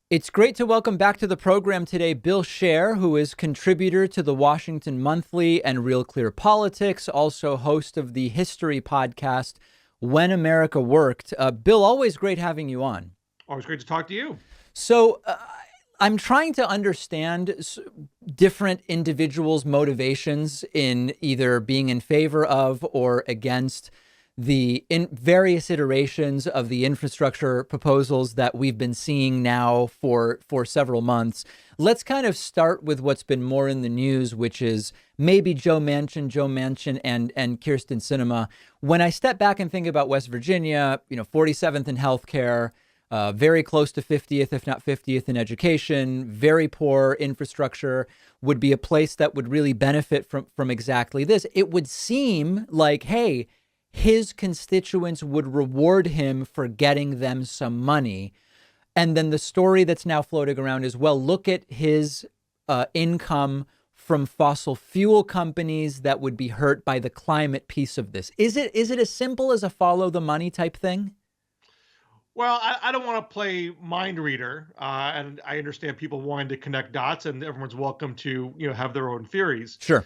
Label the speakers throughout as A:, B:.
A: It's great to welcome back to the program today Bill Scher, who is contributor to the Washington Monthly and Real Clear Politics, also host of the history podcast, When America Worked. Bill, always great having you on.
B: Always great to talk to you.
A: So I'm trying to understand different individuals' motivations in either being in favor of or against the various iterations of the infrastructure proposals that we've been seeing now for several months. Let's kind of start with what's been more in the news, which is maybe Joe Manchin and Kyrsten Sinema. When I step back and think about West Virginia, 47th in healthcare, very close to 50th, if not 50th in education, very poor infrastructure, would be a place that would really benefit from exactly this. It would seem like, hey, his constituents would reward him for getting them some money. And then the story that's now floating around is, well, look at his income from fossil fuel companies that would be hurt by the climate piece of this. Is it as simple as a follow the money type thing?
B: Well, I don't want to play mind reader, and I understand people wanting to connect dots, and everyone's welcome to have their own theories.
A: Sure.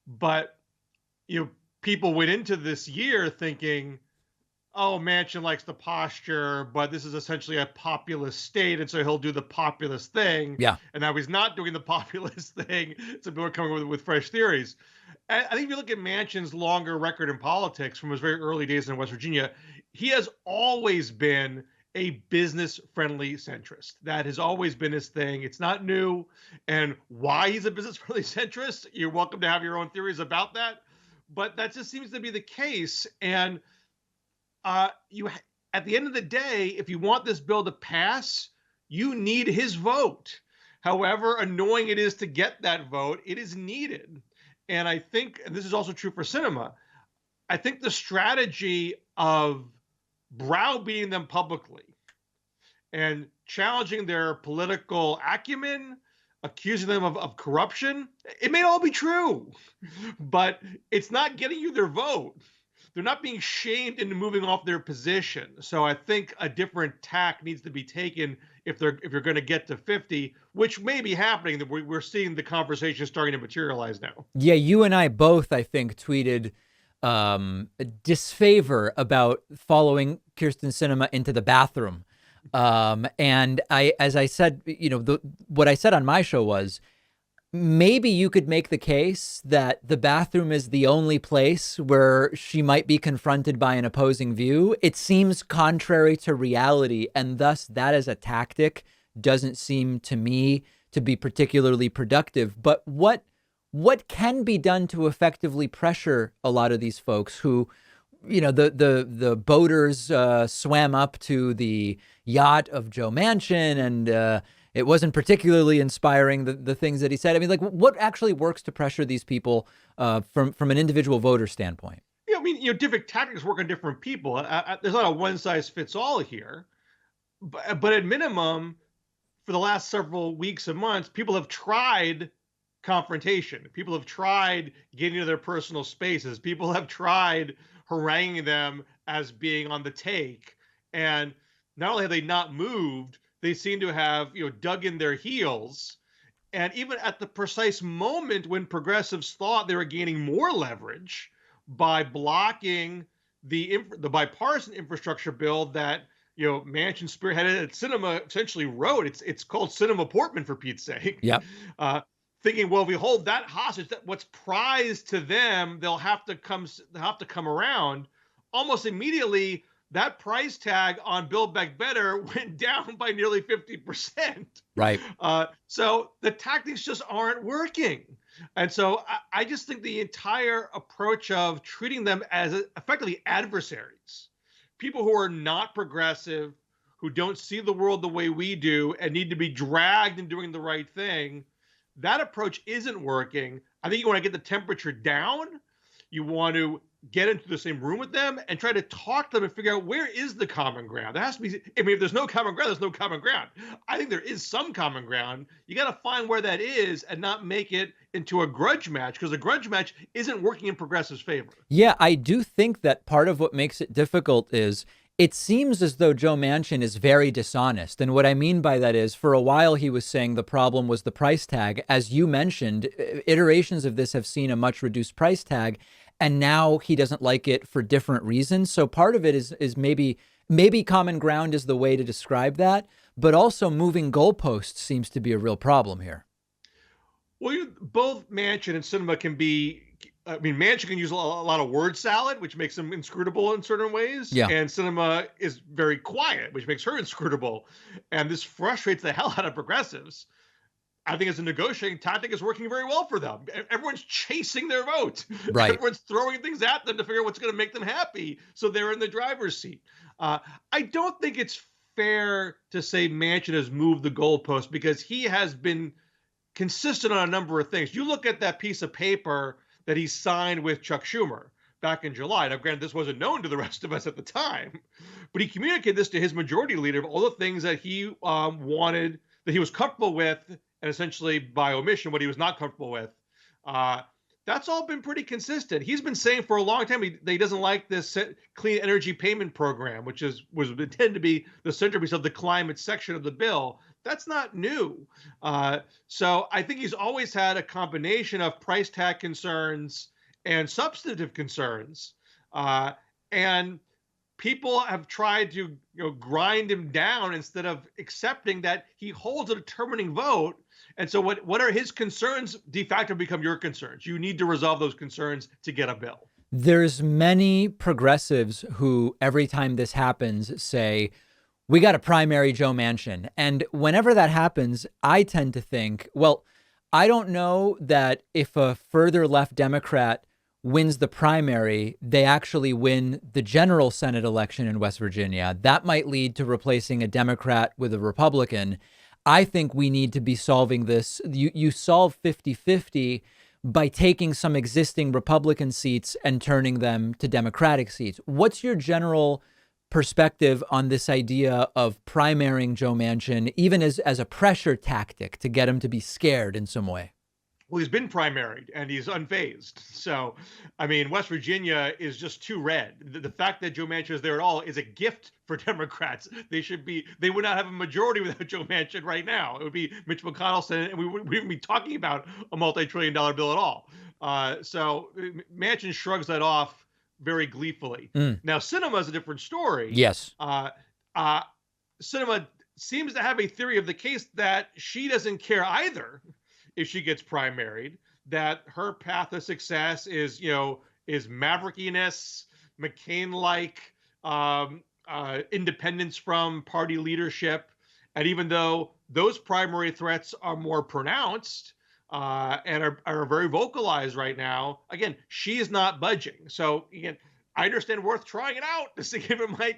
B: But people went into this year thinking, oh, Manchin likes the posture, but this is essentially a populist state, and so he'll do the populist thing.
A: Yeah.
B: And now he's not doing the populist thing, so people are coming with fresh theories. And I think if you look at Manchin's longer record in politics from his very early days in West Virginia, he has always been a business-friendly centrist. That has always been his thing. It's not new. And why he's a business-friendly centrist, you're welcome to have your own theories about that. But that just seems to be the case. And at the end of the day, if you want this bill to pass, you need his vote. However annoying it is to get that vote, it is needed. And I think, and this is also true for Sinema, I think the strategy of browbeating them publicly and challenging their political acumen, accusing them of corruption, it may all be true, but it's not getting you their vote. They're not being shamed into moving off their position. So I think a different tack needs to be taken if you're going to get to 50, which may be happening. That we're seeing the conversation starting to materialize now.
A: Yeah, you and I both, I think, tweeted disfavor about following Kyrsten Sinema into the bathroom. And as I said, what I said on my show was, maybe you could make the case that the bathroom is the only place where she might be confronted by an opposing view. It seems contrary to reality, and thus that as a tactic doesn't seem to me to be particularly productive. But what can be done to effectively pressure a lot of these folks who, the boaters swam up to the yacht of Joe Manchin, and it wasn't particularly inspiring, the things that he said. I mean, like, what actually works to pressure these people from an individual voter standpoint?
B: Different tactics work on different people. There's not a one size fits all here, but at minimum, for the last several weeks and months, people have tried confrontation. People have tried getting into their personal spaces. People have tried haranguing them as being on the take. And not only have they not moved, they seem to have, dug in their heels. And even at the precise moment when progressives thought they were gaining more leverage by blocking the bipartisan infrastructure bill that Manchin spearheaded and Sinema essentially wrote, it's called Sinema Portman, for Pete's sake.
A: Yeah.
B: Thinking, well, if we hold that hostage, that what's prized to them, they'll have to come around. Almost immediately, that price tag on Build Back Better went down by nearly 50%.
A: Right.
B: So the tactics just aren't working. And so I just think the entire approach of treating them as effectively adversaries, people who are not progressive, who don't see the world the way we do and need to be dragged in doing the right thing, that approach isn't working. I think you want to get the temperature down. You want to get into the same room with them and try to talk to them and figure out where is the common ground. There has to be, if there's no common ground, there's no common ground. I think there is some common ground. You got to find where that is and not make it into a grudge match, because a grudge match isn't working in progressive's favor.
A: Yeah, I do think that part of what makes it difficult is It seems as though Joe Manchin is very dishonest. And what I mean by that is, for a while, he was saying the problem was the price tag. As you mentioned, iterations of this have seen a much reduced price tag. And now he doesn't like it for different reasons. So part of it is maybe common ground is the way to describe that. But also moving goalposts seems to be a real problem here.
B: Well, both Manchin and Sinema can be. I mean, Manchin can use a lot of word salad, which makes him inscrutable in certain ways,
A: Yeah.
B: and Sinema is very quiet, which makes her inscrutable. And this frustrates the hell out of progressives. I think as a negotiating tactic, is working very well for them. Everyone's chasing their vote.
A: Right.
B: Everyone's throwing things at them to figure out what's going to make them happy, so they're in the driver's seat. I don't think it's fair to say Manchin has moved the goalpost because he has been consistent on a number of things. You look at that piece of paper that he signed with Chuck Schumer back in July. Now, granted, this wasn't known to the rest of us at the time, but he communicated this to his majority leader of all the things that he wanted, that he was comfortable with, and essentially by omission, what he was not comfortable with. That's all been pretty consistent. He's been saying for a long time that he doesn't like this clean energy payment program, which was intended to be the centerpiece of the climate section of the bill. That's not new. So I think he's always had a combination of price tag concerns and substantive concerns. And people have tried to grind him down instead of accepting that he holds a determining vote. And so what are his concerns de facto become your concerns. You need to resolve those concerns to get a bill.
A: There's many progressives who every time this happens say, we got to primary Joe Manchin. And whenever that happens, I tend to think, well, I don't know that if a further left Democrat wins the primary, they actually win the general Senate election in West Virginia. That might lead to replacing a Democrat with a Republican. I think we need to be solving this. You solve 50-50 by taking some existing Republican seats and turning them to Democratic seats. What's your general perspective on this idea of primarying Joe Manchin, even as a pressure tactic to get him to be scared in some way?
B: Well, he's been primaried and he's unfazed. So, I mean, West Virginia is just too red. The fact that Joe Manchin is there at all is a gift for Democrats. They would not have a majority without Joe Manchin right now. It would be Mitch McConnell Senate, and we wouldn't be talking about a multi-trillion-dollar bill at all. So Manchin shrugs that off very gleefully. Now, Sinema is a different story.
A: Yes.
B: Sinema seems to have a theory of the case that she doesn't care either if she gets primaried, that her path to success is maverickiness, McCain-like independence from party leadership. And even though those primary threats are more pronounced and are very vocalized right now, again, she is not budging. So again, I understand worth trying it out to see if it might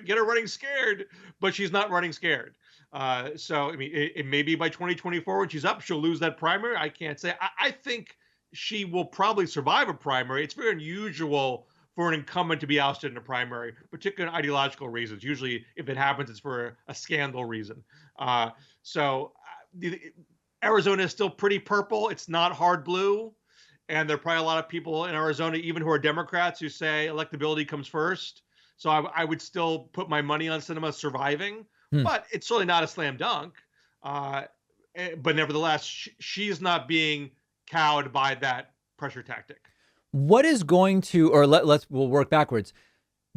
B: get her running scared, but she's not running scared. So, I mean, it may be by 2024 when she's up, she'll lose that primary. I can't say. I think she will probably survive a primary. It's very unusual for an incumbent to be ousted in a primary, particularly in ideological reasons. Usually, if it happens, it's for a scandal reason. Arizona is still pretty purple. It's not hard blue. And there are probably a lot of people in Arizona, even who are Democrats, who say electability comes first. So I would still put my money on Sinema surviving. But it's certainly not a slam dunk. But nevertheless, she's not being cowed by that pressure tactic.
A: What is going to, or we'll work backwards.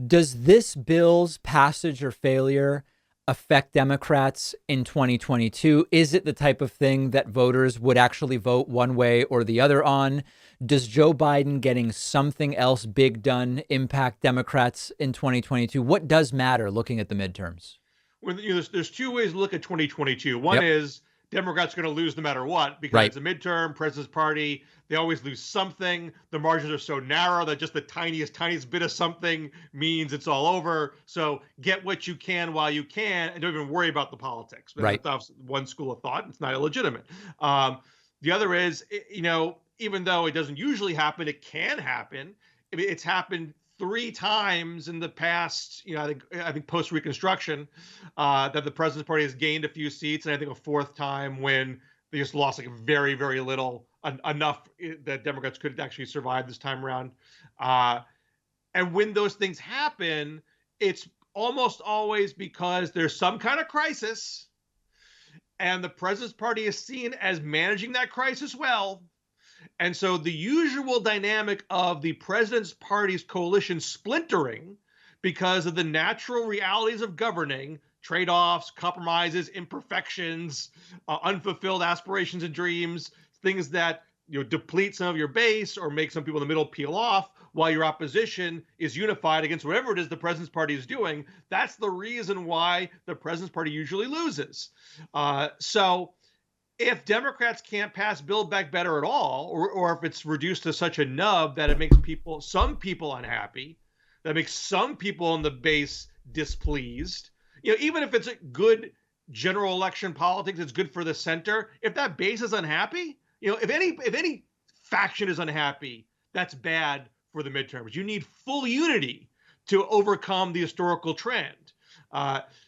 A: Does this bill's passage or failure affect Democrats in 2022? Is it the type of thing that voters would actually vote one way or the other on? Does Joe Biden getting something else big done impact Democrats in 2022? What does matter looking at the midterms?
B: Well, there's two ways to look at 2022. One is Democrats are going to lose no matter what because it's a midterm, president's party. They always lose something. The margins are so narrow that just the tiniest bit of something means it's all over. So get what you can while you can and don't even worry about the politics. That's one school of thought. It's not illegitimate. The other is, even though it doesn't usually happen, it can happen. It's happened 3 times in the past, I think post-Reconstruction, that the president's party has gained a few seats, and I think a 4th time when they just lost like very, very little, enough that Democrats could actually survive this time around. And when those things happen, it's almost always because there's some kind of crisis, and the president's party is seen as managing that crisis well. And so the usual dynamic of the president's party's coalition splintering because of the natural realities of governing, trade-offs, compromises, imperfections, unfulfilled aspirations and dreams, things that deplete some of your base or make some people in the middle peel off while your opposition is unified against whatever it is the president's party is doing. That's the reason why the president's party usually loses. So if Democrats can't pass Build Back Better at all, or if it's reduced to such a nub that it makes some people unhappy, that makes some people in the base displeased, even if it's a good general election politics, it's good for the center. If that base is unhappy, if any faction is unhappy, that's bad for the midterms. You need full unity to overcome the historical trend.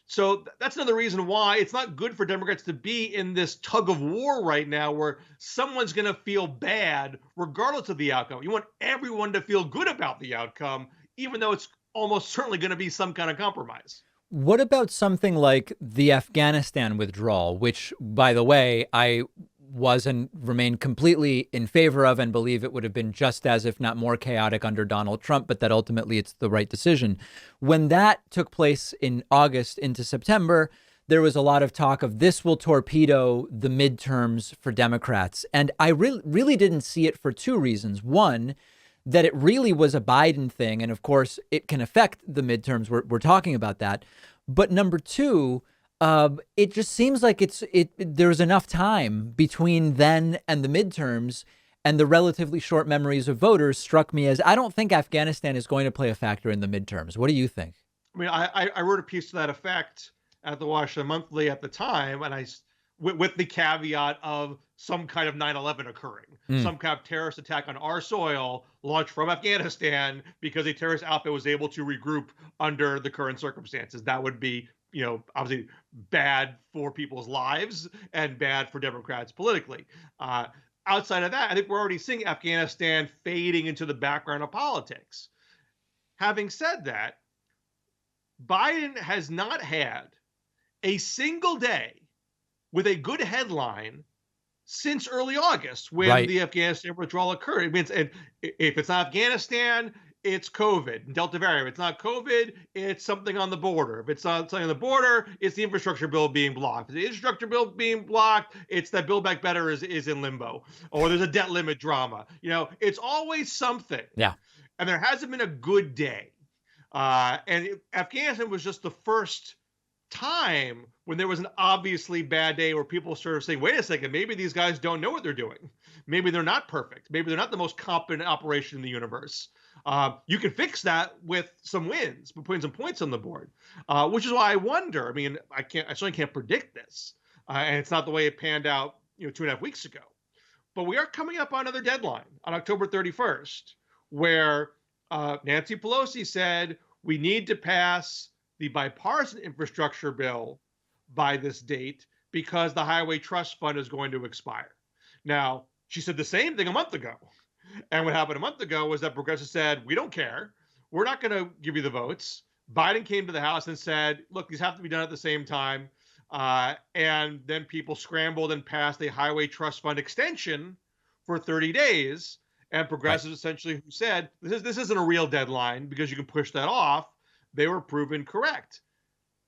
B: So that's another reason why it's not good for Democrats to be in this tug of war right now where someone's going to feel bad regardless of the outcome. You want everyone to feel good about the outcome, even though it's almost certainly going to be some kind of compromise.
A: What about something like the Afghanistan withdrawal, which, by the way, I was and remain completely in favor of and believe it would have been just as, if not more chaotic under Donald Trump, but that ultimately it's the right decision. When that took place in August into September, there was a lot of talk of this will torpedo the midterms for Democrats. And I really didn't see it for two reasons. One, that it really was a Biden thing. And of course, it can affect the midterms. We're talking about that. But number two, it just seems like there's enough time between then and the midterms, and the relatively short memories of voters struck me as I don't think Afghanistan is going to play a factor in the midterms. What do you think?
B: I mean, I wrote a piece to that effect at the Washington Monthly at the time, and with the caveat of some kind of 9/11 occurring, some kind of terrorist attack on our soil launched from Afghanistan because a terrorist outfit was able to regroup under the current circumstances. That would be, obviously bad for people's lives and bad for Democrats politically. Outside of that, I think we're already seeing Afghanistan fading into the background of politics. Having said that, Biden has not had a single day with a good headline since early August when the Afghanistan withdrawal occurred. It means, and if it's not Afghanistan, it's COVID, Delta variant. If it's not COVID, it's something on the border. If it's not something on the border, it's the infrastructure bill being blocked. If the infrastructure bill being blocked, it's that Build Back Better is in limbo, or there's a debt limit drama. It's always something.
A: Yeah.
B: And there hasn't been a good day. And Afghanistan was just the first time when there was an obviously bad day where people sort of saying, wait a second, maybe these guys don't know what they're doing. Maybe they're not perfect. Maybe they're not the most competent operation in the universe. You can fix that with some wins, by putting some points on the board, which is why I wonder. I mean, I certainly can't predict this, and it's not the way it panned out, 2.5 weeks ago. But we are coming up on another deadline on October 31st, where Nancy Pelosi said we need to pass the bipartisan infrastructure bill by this date because the Highway Trust Fund is going to expire. Now, she said the same thing a month ago. And what happened a month ago was that progressives said, we don't care. We're not going to give you the votes. Biden came to the House and said, look, these have to be done at the same time. And then people scrambled and passed a Highway Trust Fund extension for 30 days. And progressives essentially who said, this isn't a real deadline because you can push that off. They were proven correct.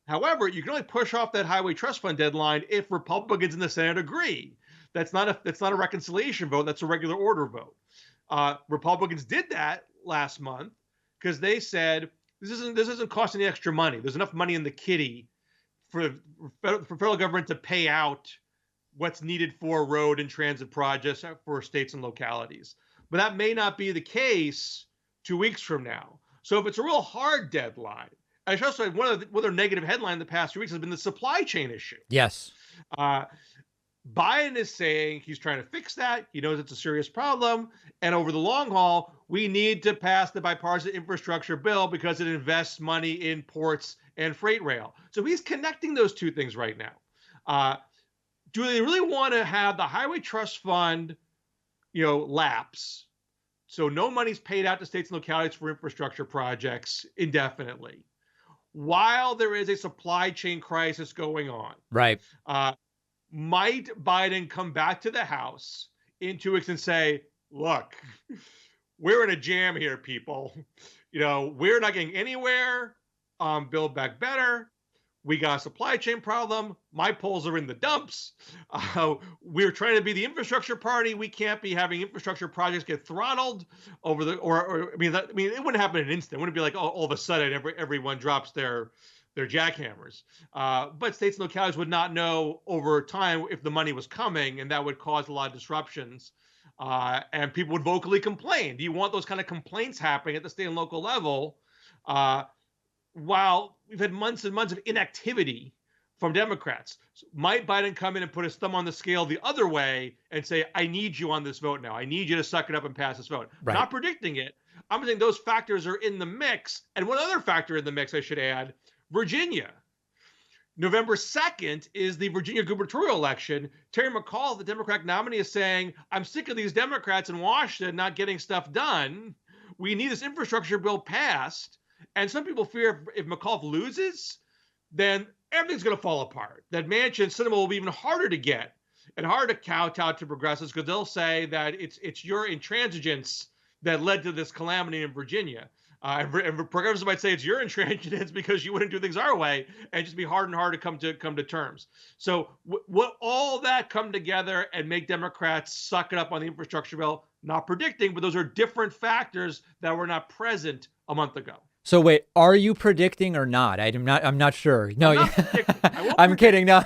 B: However, you can only push off that Highway Trust Fund deadline if Republicans in the Senate agree. That's not a reconciliation vote. That's a regular order vote. Republicans did that last month because they said this isn't costing any extra money. There's enough money in the kitty for federal government to pay out what's needed for road and transit projects for states and localities. But that may not be the case 2 weeks from now. So if it's a real hard deadline, I should also say one of their negative headline the past 2 weeks has been the supply chain issue.
A: Yes.
B: Biden is saying he's trying to fix that. He knows it's a serious problem. And over the long haul, we need to pass the bipartisan infrastructure bill because it invests money in ports and freight rail. So he's connecting those two things right now. Do they really want to have the Highway Trust Fund, lapse? So no money's paid out to states and localities for infrastructure projects indefinitely, while there is a supply chain crisis going on,
A: Right.
B: might Biden come back to the House in 2 weeks and say, look, we're in a jam here, people. We're not getting anywhere. Build Back Better. We got a supply chain problem. My polls are in the dumps. We're trying to be the infrastructure party. We can't be having infrastructure projects get throttled over the, I mean, it wouldn't happen in an instant. It wouldn't be like all of a sudden everyone drops their jackhammers. But states and localities would not know over time if the money was coming, and that would cause a lot of disruptions. And people would vocally complain. Do you want those kind of complaints happening at the state and local level? While we've had months and months of inactivity from Democrats, might Biden come in and put his thumb on the scale the other way and say, I need you on this vote now. I need you to suck it up and pass this vote.
A: Right.
B: Not predicting it. I'm saying those factors are in the mix. And one other factor in the mix, I should add, Virginia. November 2nd is the Virginia gubernatorial election. Terry McAuliffe, the Democratic nominee, is saying, I'm sick of these Democrats in Washington not getting stuff done. We need this infrastructure bill passed. And some people fear if McAuliffe loses, then everything's going to fall apart. That Manchin and Sinema will be even harder to get and harder to kowtow to progressives because they'll say that it's your intransigence that led to this calamity in Virginia. And progressives might say it's your intransigence because you wouldn't do things our way, and just be hard and hard to come to terms. So what all that come together and make Democrats suck it up on the infrastructure bill? Not predicting, but those are different factors that were not present a month ago.
A: So wait, are you predicting or not? I'm not sure. No,
B: I'm
A: kidding. No,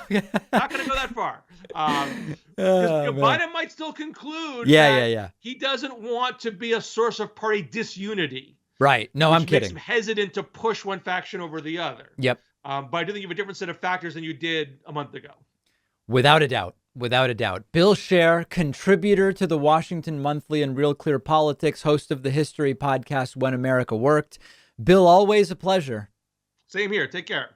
B: not going to go that far. Biden might still conclude he doesn't want to be a source of party disunity.
A: Right. No, I'm kidding.
B: Makes him hesitant to push one faction over the other.
A: Yep.
B: But I do think you have a different set of factors than you did a month ago.
A: Without a doubt. Without a doubt. Bill Scher, contributor to the Washington Monthly and Real Clear Politics, host of the history podcast When America Worked. Bill, always a pleasure.
B: Same here. Take care.